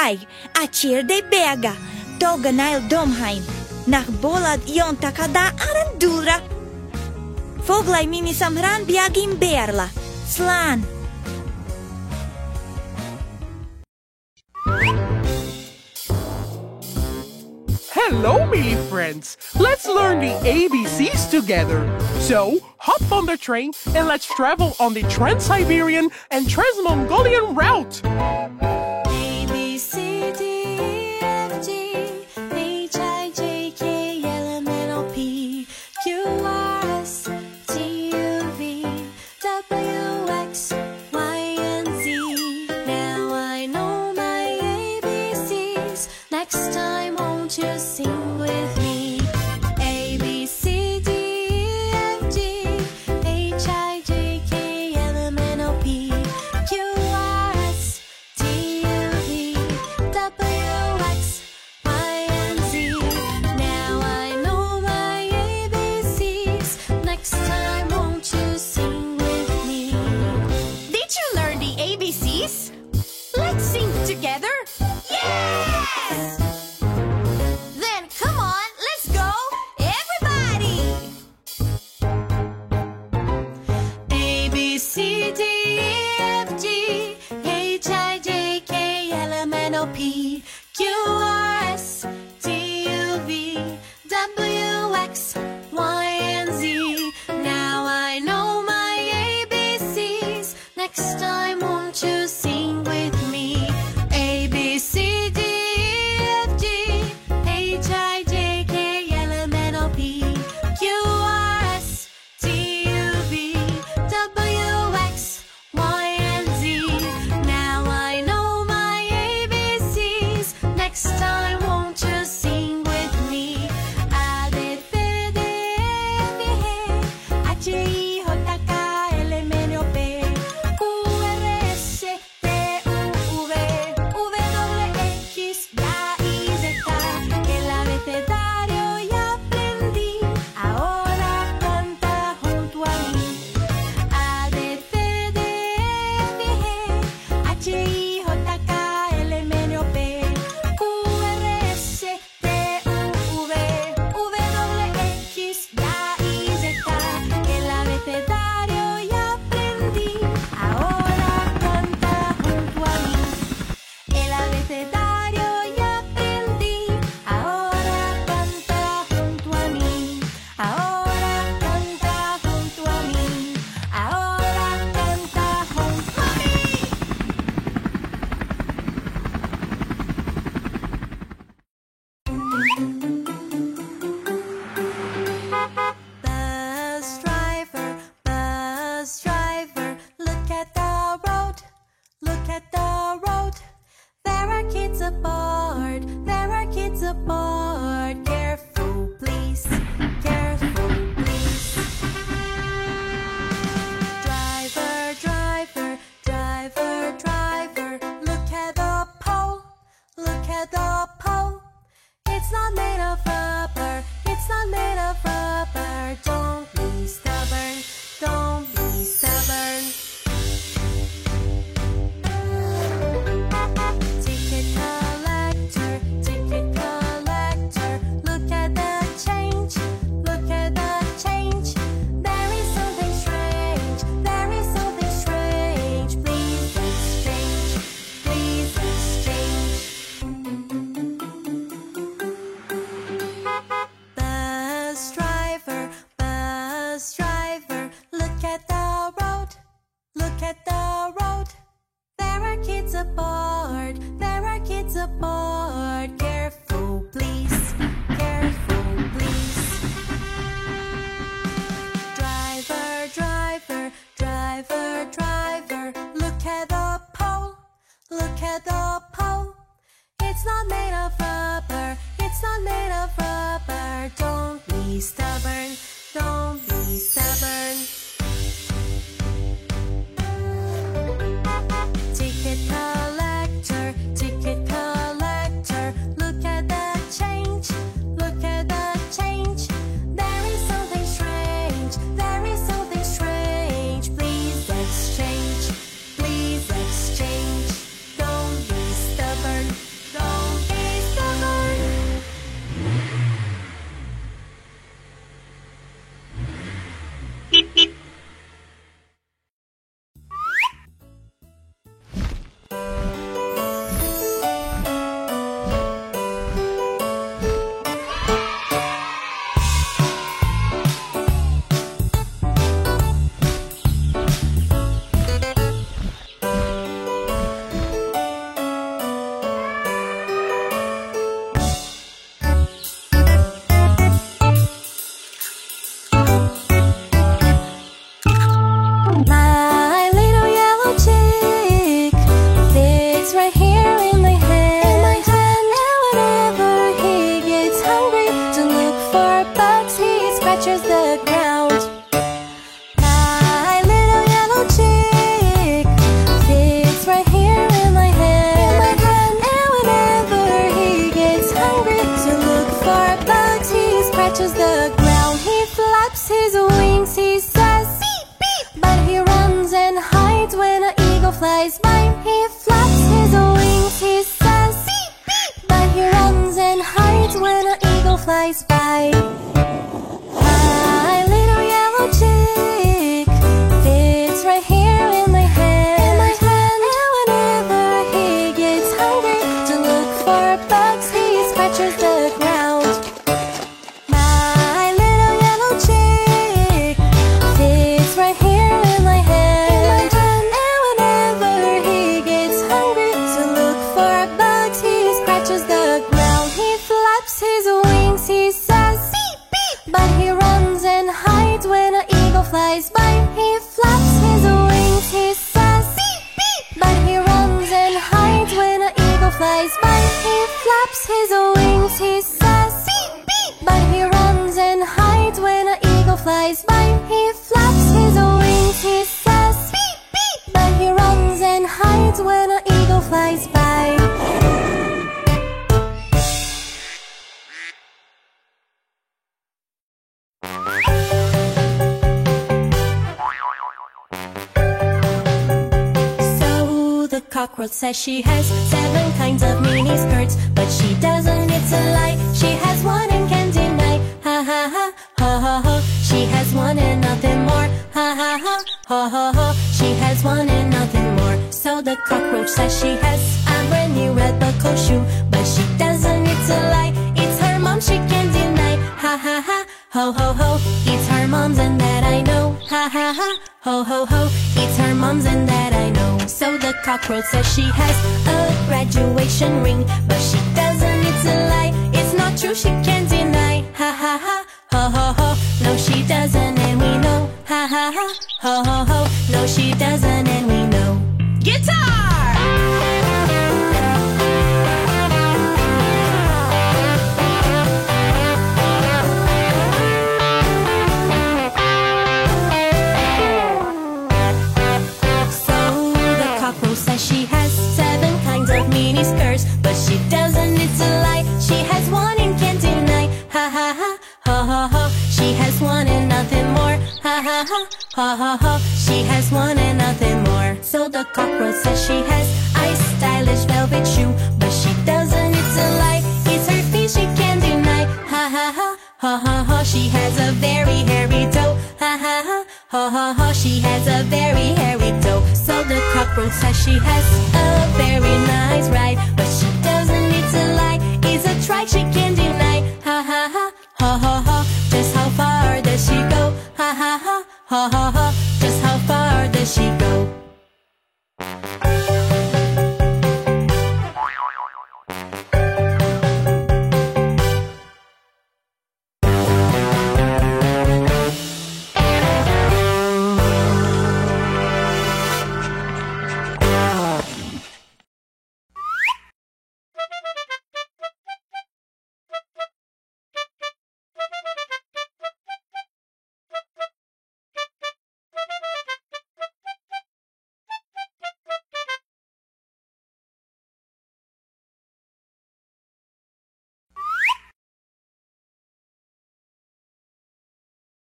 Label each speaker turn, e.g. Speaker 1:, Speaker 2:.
Speaker 1: chuig a tír de beaga, gcainéal domhan, nach Boladh iontacha da ar an Dúlra. Foghlaim mis Amhráin beagin béarla, slán.
Speaker 2: Hello, me friends. Let's learn the ABCs together. So, hop on the train and let's travel on the Trans-Siberian and Trans-Mongolian route.
Speaker 3: A, B, C, D, E, F, G, H, I, J, K, L, M, N, O, P, Q, R, S, T, U, V, W, X, Y, and Z. Now I know my ABCs. Next time, won't you sing with me? A, B, C, D, E, F, G, H, I, J, K, L, M, N, O, P, Q, R, S, T, U, V, W, X, Y, and Z. Now I know my ABCs. Next time, won't you sing with me?
Speaker 4: Did you learn the ABCs? Let's sing together.
Speaker 3: Yes!
Speaker 4: Then come on, let's go, everybody!
Speaker 3: A, B, C, D, E, F, G, H, I, J, K, L, M, N, O, P, Q, R, S, T, U, V, W, X, Y, and Z. Now I know my ABCs. Next time, won't you sing with me? A, B, C, D, E, F, G, H, I, J, K, L, M, N, O, P, Q, R, S, T, U, V, W, X, Y, and Z. Now I know my ABCs. Next time, won't you sing with me? A, B, C, D, E, F, G, H, I, J, K, L, M, N, O, P, Q, R, S, T, U, V, W, X, Y, Z. El abecedario ya aprendí, ahora canta junto a mí. A, B, C, D, E, F, G, H, I, J, K, L, M, N, O, P, Q, R, S, T, U, V, W, X, Y, Z. El abecedario ya aprendí, ahora canta junto a mí. El abecedario ya aprendí, ahora canta junto a mí. Ahora canta junto a mí. Ahora canta junto a mí. Bus driver, look at the road, look at the road. There are kids aboard, there are kids aboard. Careful, please, careful, please. Driver, driver, driver, driver, look at the pole, look at the pole. It's not made of rubber, it's not made of rubber. Don't be stubborn, don't be stubborn. Ticket collector, look at the change, look at the change. There is something strange, there is something strange. Please exchange, please exchange. Bus driver, look at the road, look at the road. There are kids aboard, there are kids aboard. Careful, please, careful, please. Driver, driver, driver, driver, look at the pole, look at the pole. It's not made of rubber, it's not made of rubber. Don't be stubborn, don't be stubborn. Ticket collector, look at the change, look at the change. There is something strange, there is something strange. Please exchange, please exchange. Don't be stubborn, flies by, he flaps his wings, he says beep beep, but he runs and hides when an eagle flies by. My little yellow chick fits right here in my hand, and whenever he gets hungry to look for bugs, he scratches the ground. My little yellow chick fits right here in my hand, and whenever he gets hungry to look for bugs, he scratches the ground. He flaps his wings, he says beep beep, but he runs and hides when an eagle flies by. He flaps his wings, he says beep beep, but he runs and hides when an eagle flies by. He flaps his wings, he says beep beep, but he runs and hides when an eagle flies by. He flaps his wings, he says beep beep, but he runs and hides when an eagle flies by. So the cockroach says she has 7 kinds of mini skirts, but she doesn't, it's a lie. She has one and can't deny. Ha ha ha, ha ha ha. She has one and nothing more. Ha ha ha, ha ha ha. She has one and nothing more. So the cockroach says she has a brand new red buckle shoe, but she doesn't, it's a lie. It's her mom, she can't deny. Ha ha ha, ho ho ho. It's her mom's and that I know. Ha ha ha, ho ho ho. It's her mom's and that I know. So the cockroach says she has a graduation ring, but she doesn't, it's a lie. It's not true, she can't deny. Ha ha ha, ho ho ho. No, she doesn't and we know. Ha ha ha, ho ho ho. No, she doesn't and we know. Guitar! Says she has 7 kinds of mini skirts, but she doesn't, it's a lie. She has one and can't deny. Ha ha ha, ha ha ha. She has one and nothing more. Ha ha ha, ha ha ha. She has one and nothing more. So the cockroach says she has a stylish velvet shoe, but she doesn't, it's a lie. It's her feet, she can't deny. Ha ha ha, ha ha ha. She has a very hairy toe. Ha ha ha, ha ha ha. She has a very hairy toe. So the cockroach says she has a very nice ride, but she doesn't, it's a lie. It's a try, she can't deny. Ha ha ha, ha ha ha. Just how far does she go? Ha ha ha, ha ha ha. Just how far does she go?